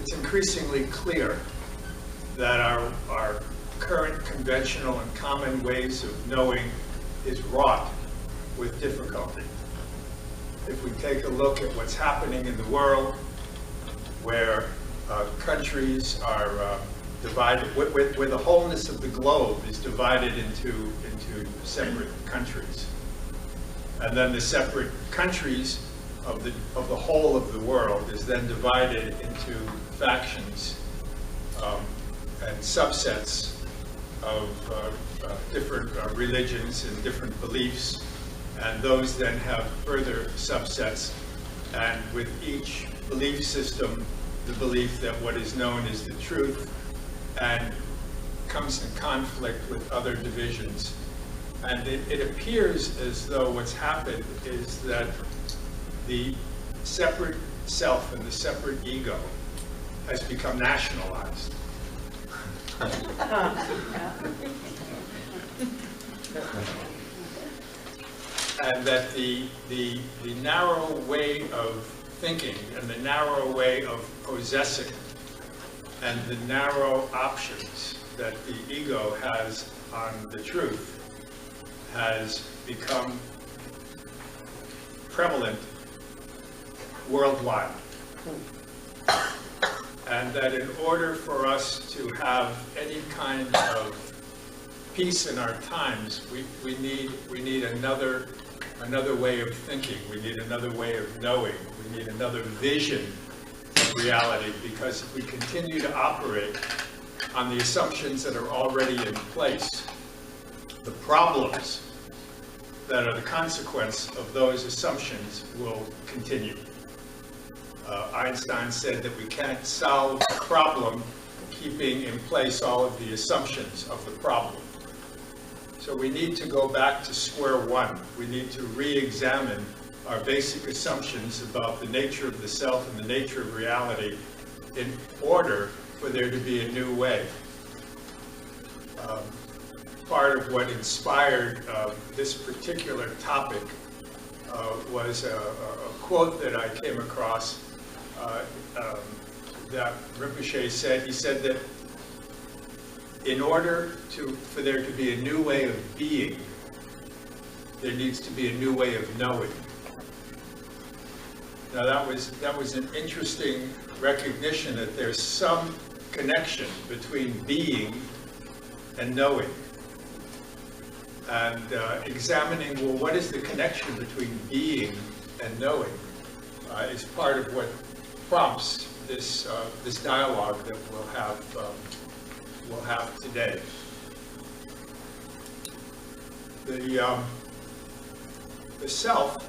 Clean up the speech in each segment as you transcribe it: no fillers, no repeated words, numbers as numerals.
it's increasingly clear that our current conventional and common ways of knowing is wrought with difficulty. If we take a look at what's happening in the world, where countries are divided, where the wholeness of the globe is divided into separate countries, and then the separate countries of the whole of the world is then divided into factions and subsets of different religions and different beliefs, and those then have further subsets, and with each belief system, the belief that what is known is the truth, and comes in conflict with other divisions. And it appears as though what's happened is that the separate self and the separate ego has become nationalized. And that the narrow way of thinking and the narrow way of possessing and the narrow options that the ego has on the truth has become prevalent worldwide. And that in order for us to have any kind of peace in our times, we need another way of thinking. We need another way of knowing. We need another vision of reality, because if we continue to operate on the assumptions that are already in place, the problems that are the consequence of those assumptions will continue. Einstein said that we can't solve a problem keeping in place all of the assumptions of the problem. So we need to go back to square one. We need to re-examine our basic assumptions about the nature of the self and the nature of reality in order for there to be a new way. Part of what inspired this particular topic was a quote that I came across that Rinpoche said. He said that in order for there to be a new way of being, there needs to be a new way of knowing. Now that was an interesting recognition that there's some connection between being and knowing. And examining, well, what is the connection between being and knowing is part of what prompts this dialogue that we'll have today. The self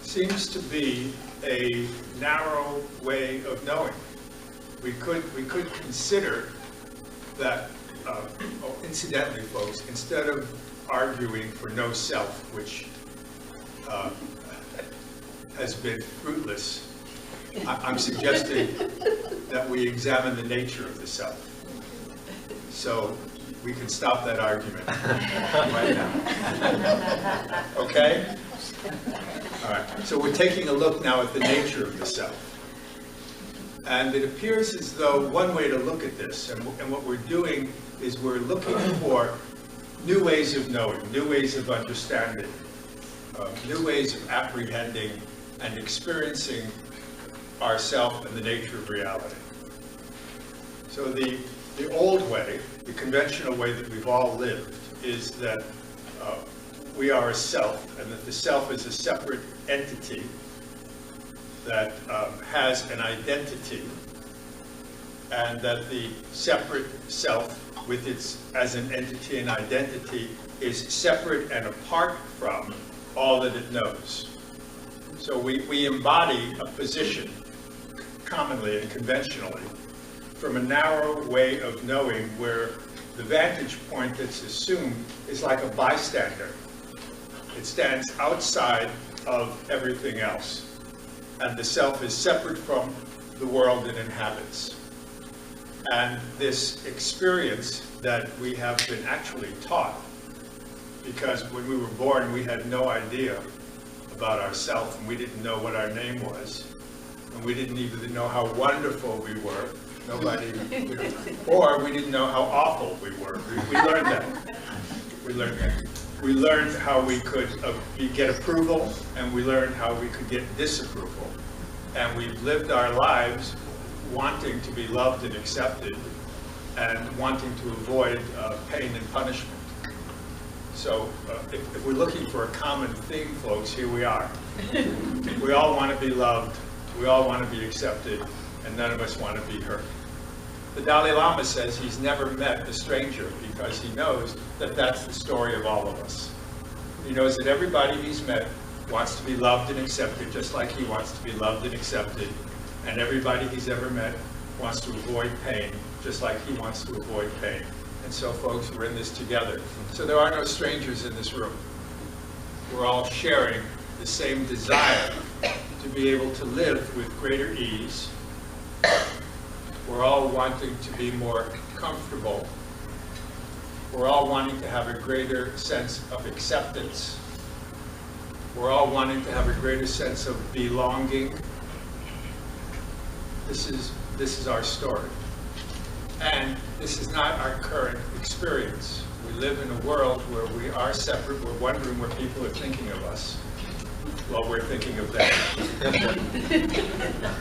seems to be a narrow way of knowing. We could consider that. Incidentally, folks, instead of arguing for no self, which has been fruitless, I'm suggesting that we examine the nature of the self. So we can stop that argument right now. Okay? All right. So we're taking a look now at the nature of the self. And it appears as though one way to look at this, and what we're doing is we're looking for new ways of knowing, new ways of understanding, new ways of apprehending and experiencing ourself and the nature of reality. So the old way, the conventional way that we've all lived, is that we are a self, and that the self is a separate entity that has an identity, and that the separate self with its as an entity and identity is separate and apart from all that it knows. So we embody a position commonly and conventionally from a narrow way of knowing where the vantage point that's assumed is like a bystander. It stands outside of everything else, and the self is separate from the world it inhabits. And this experience that we have been actually taught, because when we were born we had no idea about ourselves and we didn't know what our name was. and we didn't even know how wonderful we were. Nobody, or we didn't know how awful we were. We learned that. We learned that. We learned how we could get approval, and we learned how we could get disapproval. And we've lived our lives wanting to be loved and accepted, and wanting to avoid pain and punishment. So if we're looking for a common theme, folks, here we are. We all want to be loved, we all want to be accepted, and none of us want to be hurt. The Dalai Lama says he's never met a stranger because he knows that that's the story of all of us. He knows that everybody he's met wants to be loved and accepted just like he wants to be loved and accepted, and everybody he's ever met wants to avoid pain just like he wants to avoid pain. And so, folks, we're in this together. So there are no strangers in this room. We're all sharing the same desire to be able to live with greater ease. We're all wanting to be more comfortable. We're all wanting to have a greater sense of acceptance. We're all wanting to have a greater sense of belonging. This is our story. And this is not our current experience. We live in a world where we are separate. We're wondering what people are thinking of us. Well, we're thinking of them.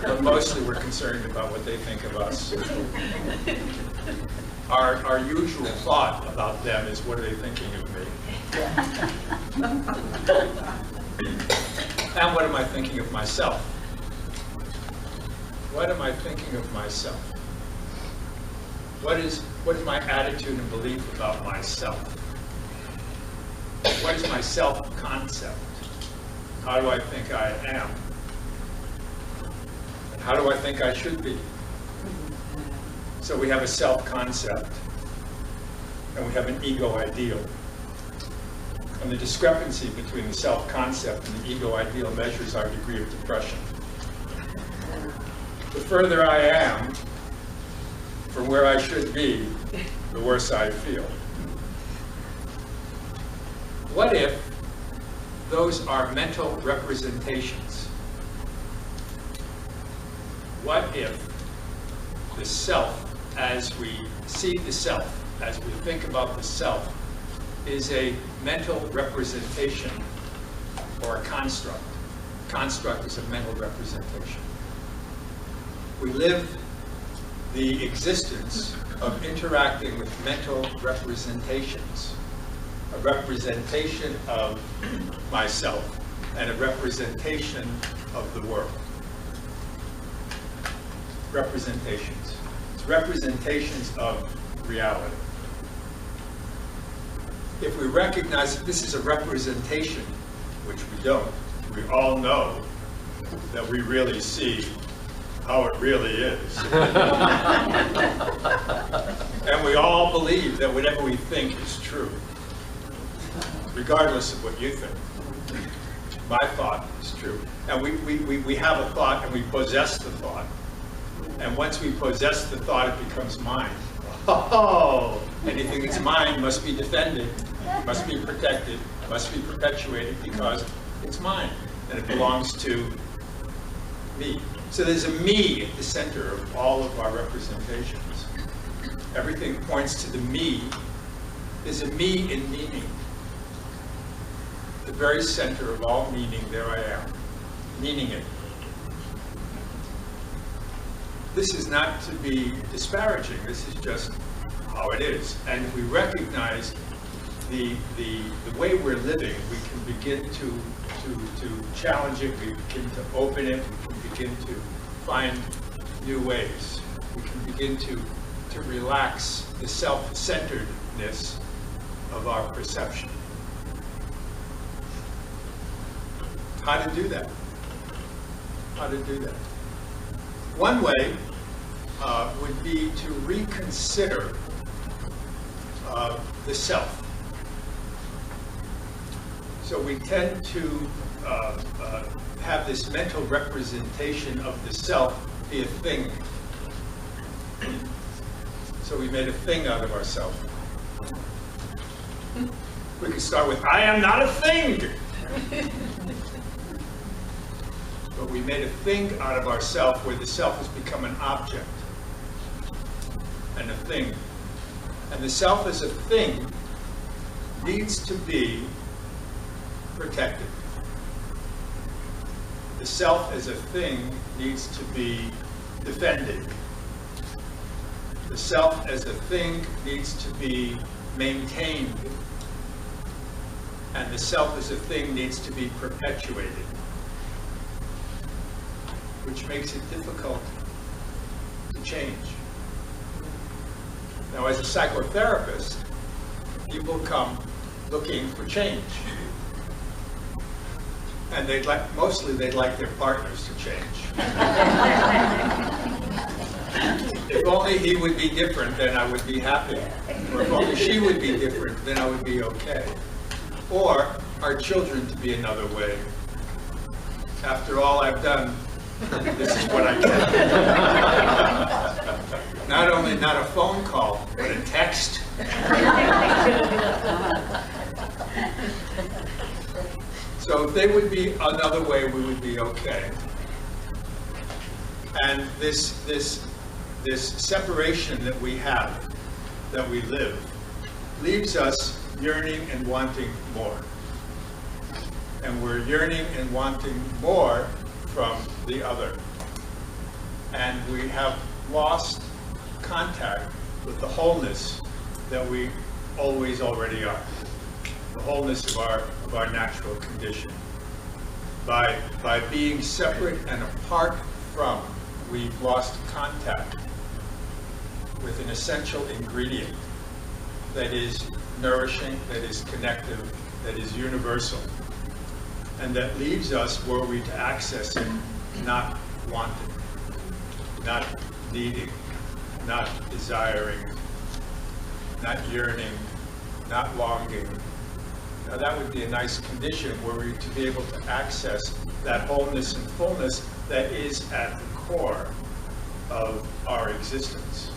But mostly we're concerned about what they think of us. Our usual thought about them is, what are they thinking of me? And what am I thinking of myself? What am I thinking of myself? What is my attitude and belief about myself? What is my self-concept? How do I think I am? And how do I think I should be? So we have a self-concept, and we have an ego ideal. And the discrepancy between the self-concept and the ego ideal measures our degree of depression. The further I am from where I should be, the worse I feel. What if those are mental representations? What if the self, as we see the self, as we think about the self, is a mental representation or a construct? Construct is a mental representation. We live the existence of interacting with mental representations, a representation of myself and a representation of the world. Representations. It's representations of reality. If we recognize that this is a representation, which we don't, we all know that we really see how it really is. And we all believe that whatever we think is true, regardless of what you think. My thought is true. And we have a thought and we possess the thought. And once we possess the thought, it becomes mine. Oh, anything that's mine must be defended, must be protected, must be perpetuated because it's mine and it belongs to me. So there's a me at the center of all of our representations. Everything points to the me. There's a me in meaning. The very center of all meaning, there I am, meaning it. This is not to be disparaging, this is just how it is. And if we recognize the way we're living, we can begin to challenge it, we begin to open it, we can begin to find new ways. We can begin to relax the self-centeredness of our perception. How to do that? How to do that? One way would be to reconsider the self. So we tend to have this mental representation of the self be a thing. So we made a thing out of ourselves. We can start with, I am not a thing. But we made a thing out of ourself where the self has become an object and a thing. And the self as a thing needs to be protected. The self as a thing needs to be defended. The self as a thing needs to be maintained. And the self as a thing needs to be perpetuated, which makes it difficult to change. Now, as a psychotherapist, people come looking for change. And mostly they'd like their partners to change. If only he would be different, then I would be happy. Or if only she would be different, then I would be okay. Or our children to be another way. After all I've done, this is what I get. Not only not a phone call, but a text. So if they would be another way, we would be okay. And this separation that we have, that we live, leaves us yearning and wanting more. And we're yearning and wanting more from the other. And we have lost contact with the wholeness that we always already are. The wholeness of our natural condition. By being separate and apart from, we've lost contact with an essential ingredient that is nourishing, that is connective, that is universal, and that leaves us were we to access it, not wanting, not needing, not desiring, not yearning, not longing. Now that would be a nice condition were we to be able to access that wholeness and fullness that is at the core of our existence.